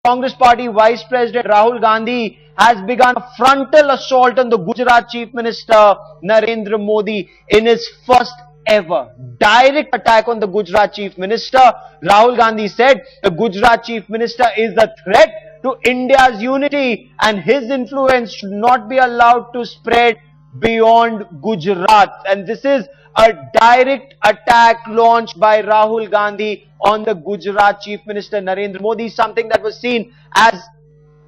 Congress Party Vice President Rahul Gandhi has begun a frontal assault on the Gujarat Chief Minister Narendra Modi in his first ever direct attack on the Gujarat Chief Minister. Rahul Gandhi said the Gujarat Chief Minister is a threat to India's unity and his influence should not be allowed to spread beyond Gujarat. And this is a direct attack launched by Rahul Gandhi on the Gujarat Chief Minister Narendra Modi, something that was seen as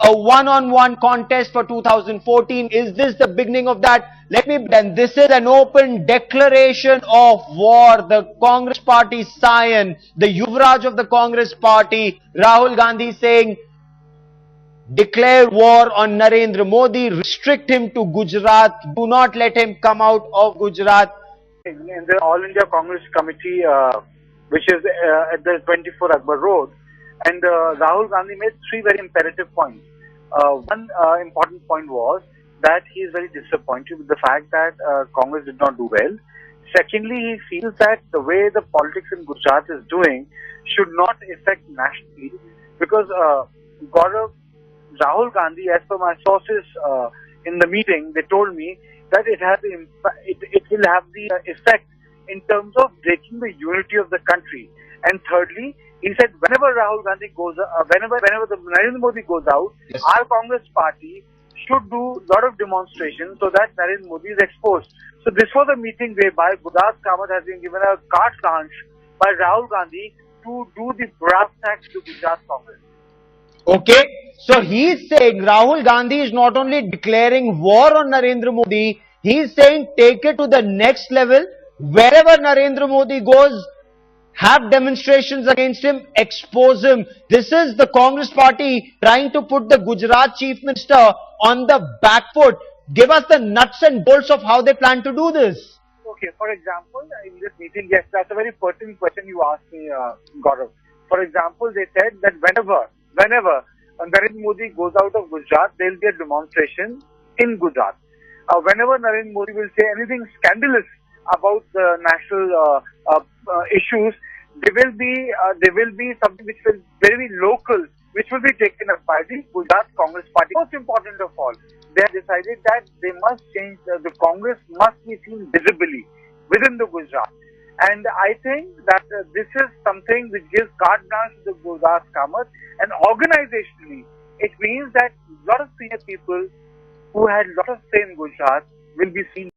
a one-on-one contest for 2014. Is this the beginning of that? And this is an open declaration of war. The Congress Party scion, the Yuvraj of the Congress Party, Rahul Gandhi, saying, declare war on Narendra Modi, restrict him to Gujarat, do not let him come out of Gujarat. In the All India Congress Committee, which is at the 24 Akbar Road, and Rahul Gandhi made three very imperative points. One important point was that he is very disappointed with the fact that Congress did not do well. Secondly, he feels that the way the politics in Gujarat is doing should not affect nationally, because Rahul Gandhi, as per my sources in the meeting, they told me that it will have the effect in terms of breaking the unity of the country. And thirdly, he said whenever Rahul Gandhi goes, whenever the Narendra Modi goes out, yes, our Congress Party should do a lot of demonstrations so that Narendra Modi is exposed. So this was a meeting whereby Gurdas Kamath has been given a carte blanche by Rahul Gandhi to do the brass tacks to Gujarat Congress. Okay, so he is saying Rahul Gandhi is not only declaring war on Narendra Modi, he is saying take it to the next level. Wherever Narendra Modi goes, have demonstrations against him, expose him. This is the Congress Party trying to put the Gujarat Chief Minister on the back foot. Give us the nuts and bolts of how they plan to do this. Okay, for example, in this meeting, yes, that's a very pertinent question you asked me, Gaurav. For example, they said that whenever Narendra Modi goes out of Gujarat, there will be a demonstration in Gujarat. Whenever Narendra Modi will say anything scandalous about the national issues, there will be something which will be very local, which will be taken up by the Gujarat Congress Party. Most important of all, they have decided that they must change, the Congress must be seen visibly within the Gujarat. And I think that this is something which gives carte blanche to the Gurdas Kamath, and organizationally, it means that a lot of senior people who had a lot of say in Gujarat will be seen